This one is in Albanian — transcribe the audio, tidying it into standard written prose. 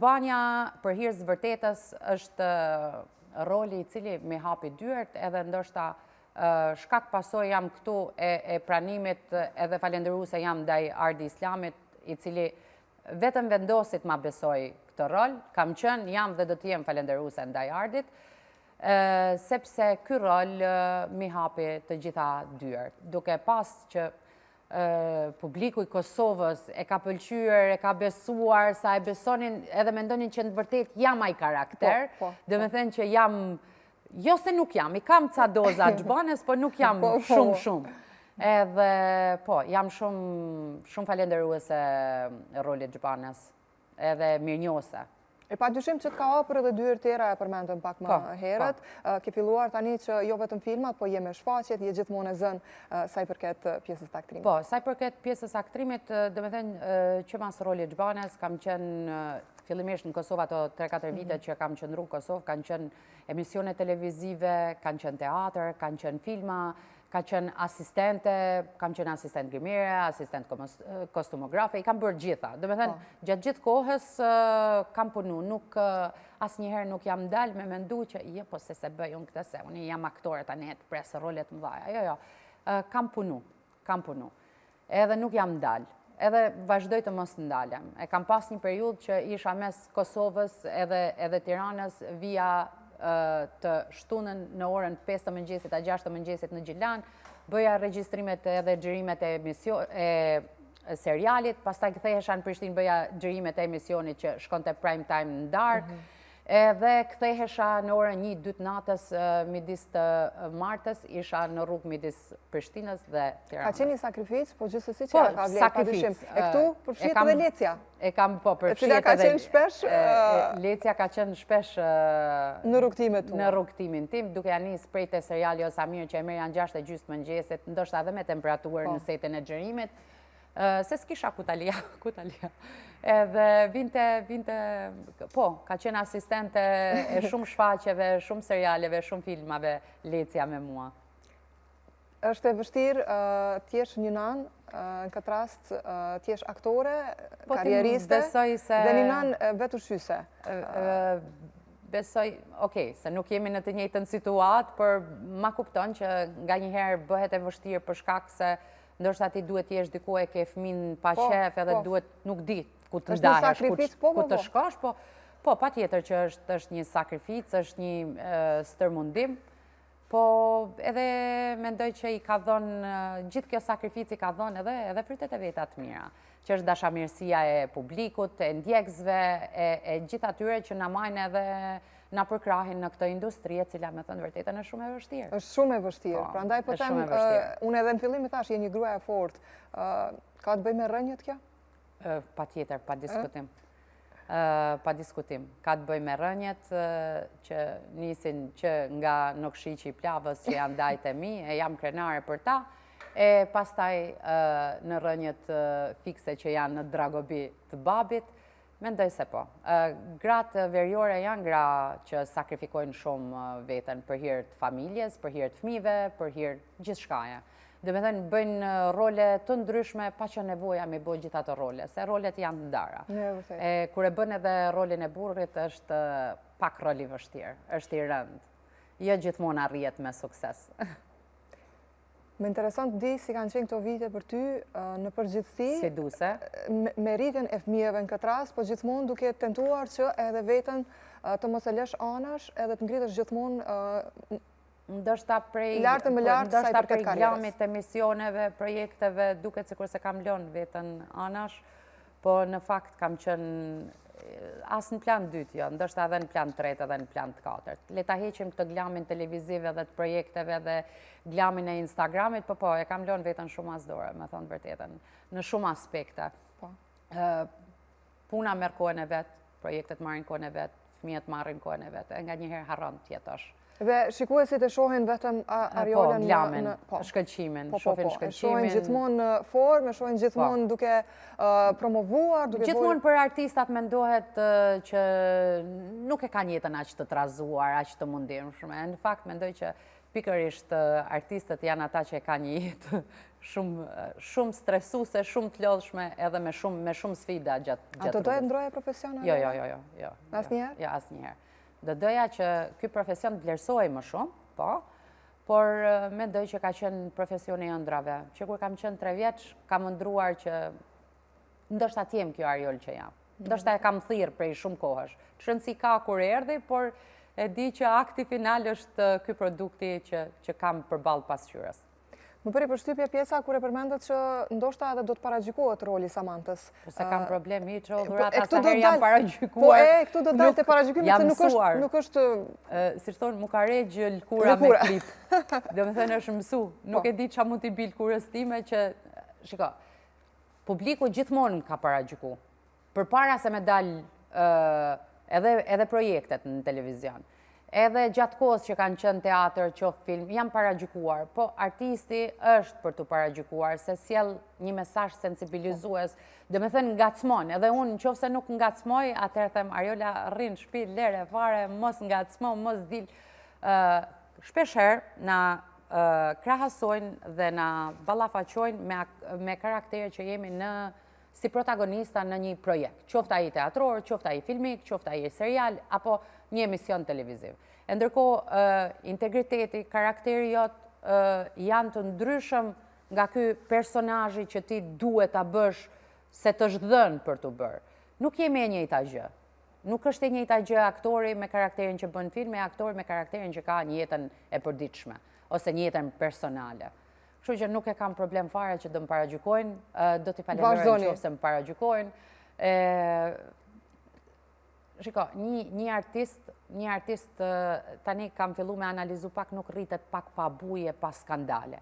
Xhbania, për hir të vërtetës, është roli I cili me hapi dyert, edhe ndoshta shkak pasoj jam këtu e pranimit edhe falenderuese jam ndaj Ardi Islamit, I cili vetëm vendosit ma besoj këtë rol, kam qenë, jam dhe do të jem falenderuese ndaj Ardit, sepse ky rol mi hapi të gjitha dyert, duke pas që publiku I Kosovës e ka pëlqyer, e ka besuar, sa e besonin edhe mendonin që në vërtet jam ai karakter, dhe me thënë që jam, jo se nuk jam, I kam ca doza Xhbanës, po nuk jam shumë. Edhe, jam shumë falenderuese rolit Xhbanës, edhe mirënjohëse. E pa dyshim që të ka hapur edhe dyert tjera e përmendëm pak më herët. Ke filluar tani që jo vetëm filmat, po je me shfaqjet, je gjithmonë e zënë sa I përket pjesës të aktrimit. Sa I përket pjesës aktrimit, dhe me thënë që mas rolit Xhbanës, kam qenë fillimisht në Kosovë ato 3-4 vite që kam qëndru në Kosovë, kanë qenë emisione televizive, kanë qenë teatr, kanë qenë filma, ka qenë asistente, kam qenë asistent grimire, asistent kostumografe, I kam bërë gjitha. Dhe me thënë, gjatë gjithë kohës kam punu, asnjëherë nuk jam dalë me mendu që, po se bëj unë këtë se, unë jam aktore tani të presë rolet më dhaja. Jo, kam punu. Edhe nuk jam dalë. Edhe vazhdoj të mos ndalem. E kam pas një periudhë që isha mes Kosovës edhe Tiranës via të shtunën në orën 5 të mëngjesit a 6 të mëngjesit në Gjilan, bëja regjistrimet edhe xhirimet e serialit, pastaj kthehesha në Prishtinë, bëja xhirimet e emisionit që shkonte prime time në darkë, edhe kthehesha në orën 1-2 natës midis të martës, isha në rrugë midis Prishtinës dhe Tiranës. Ka qenë një sakrificë, po gjithsesi që ka vlerë pa dyshim. E këtu përfshihet edhe Lecia. E kam përfshihet edhe. E cila ka qenë shpesh Lecia ka qenë shpesh në rrugtimin tim. Në rrugtimin tim, duke nisur prej te seriali Osamir që e merrja në 6:30 mëngjesit, ndoshta edhe me temperaturë në setin e xhirimit. Se s'kisha ku talia. Edhe vinte, ka qenë asistente e shumë shfaqjeve, shumë serialeve, shumë filmave, Lecia me mua. Është e vështirë t'jesh një nan, në këtë rast t'jesh aktore, karieriste, dhe një nan veturshyse. Besoj, se nuk jemi në të njëjtën situatë, por ma kupton që nga njëherë bëhet e vështirë për shkak se ndoshta ti duhet jesh diku e ke fëmin pa shef edhe duhet nuk di ku të ndahesh, ku të shkosh, po patjetër që është një sakrificë, është një stërmundim, po edhe mendoj që I ka dhënë, gjithë kjo sakrificë I ka dhënë edhe frytet e veta të mira, që është dashamirësia e publikut, e ndjekësve, e gjithë atyre që na majnë edhe na përkrahin në këtë industri, e cila me thënë vërtetën është shumë e vështirë. Është shumë e vështirë. Prandaj po them, unë edhe në fillim thash, je një grua e fortë. Ka të bëjë me rënjët kjo? Patjetër, pa diskutim. Pa diskutim. Ka të bëjë me rënjët që nisin që nga nuk shiqi plavës që janë dajt e mi, e jam krenare për ta, e pastaj në rënjët fikse që janë në dragobi të babit, mendoj se po. Gratë veriore janë gra që sakrifikojnë shumë veten për hir të familjes, për hir të fëmijëve, për hir gjithë shkaje. Dhe me thënë bëjnë role të ndryshme pa që nevoja me bëjë gjitha të role, se rolet janë të ndara. Kur e bën edhe rolin e burrit është pak rol I vështirë, është I rënd. Jo gjithmonë arrihet me sukses. Më intereson të di si kanë qenë këto vite për ty në përgjithësi. Si duse. Me rritjen e fëmijëve në këtë rast, po gjithmonë duke tentuar që edhe veten të mos e lësh anash, edhe të ngritesh gjithmonë ndoshta prej glamit, emisioneve, projekteve, duket sikur se kam lënë veten anash, po në fakt kam qenë as në plan 2, jo, ndoshta edhe në plan 3 edhe në plan 4. Le ta heqim këtë glamin televiziv edhe të projekteve dhe glamin e Instagramit, po, e kam lënë veten shumë as dore, me thonë vërtetën, në shumë aspekte. Puna merr kohën e vet, projektet marrin kohën e vet, fëmijët marrin kohën e vet, e nga njëherë harron të jetosh. Dhe shikuesit e shohin vetëm Ariolën glamin, shkëlqimin, shohin shkëlqimin. Shohin gjithmonë në formë, shohin gjithmonë duke promovuar, gjithmonë për artistat mendohet që nuk e kanë jetën aq të trazuar, aq të mundimshme. Në fakt mendoj që pikërisht artistët janë ata që ka një jetë shumë stresuse, shumë të lodhshme edhe me shumë sfida gjatë. A të doje ndroje profesion? Jo. Asnjëherë? Jo, asnjëherë. Do doja që ky profesion të vlerësohej më shumë, po, por mendoj që ka qenë profesioni i ëndrave. Që kur kam qenë 3 vjeç, kam ëndruar që ndoshta të jem kjo Ariol që jam. Ndoshta e kam thirrë prej shumë kohësh. Shëndsi ka kur erdhi, por e di që akti final është ky produkti që kam përballë pasqyrës. Më bëri përshtypje pjesa kur e përmendet që ndoshta edhe do të paragjykohet roli Samantas. Po se kam problem i që dhurata sa herë jam paragjykuar. Po këtu do dalë të paragjykimi se nuk është... Si thonë, mu ka regjë lëkura me klip. Dhe me thënë është mësu. Nuk e di që mund t'i bil kurës time që... Shiko, publiku gjithmonë ka paragjyku. Për para se me dalë edhe projektet në televizion. Edhe gjatë kohës që kanë qenë teatr, qoftë film, janë paragjykuar, po artisti është për të paragjykuar, se sjell një mesazh sensibilizues, dhe me thënë ngacmon, edhe unë në qoftë se nuk ngacmoj, atëherë them, Ariola rrinë shtëpi, lere, fare, mos ngacmo, mos dil. Shpeshherë na krahasojnë dhe na ballafaqojnë me karaktere që jemi si protagonista në një projekt, qoftë ai teatror, qoftë ai filmik, qoftë ai serial, apo një emision televiziv. E ndërkohë, integriteti, karakteri jot janë të ndryshëm nga ky personazhi që ti duhet ta bësh se të është dhënë për të bërë. Nuk jemi e njëjta gjë. Nuk është e njëjta gjë aktori me karakterin që bën film e aktori me karakterin që ka një jetën e përditshme ose një jetën personale. Kështu që nuk e kam problem fare që do më paragjykojnë, do t'i falenderoj nëse më paragjykojnë. Shiko, një artist tani kam fillu me analizu pak, nuk rritet pak pa buje, pa skandale.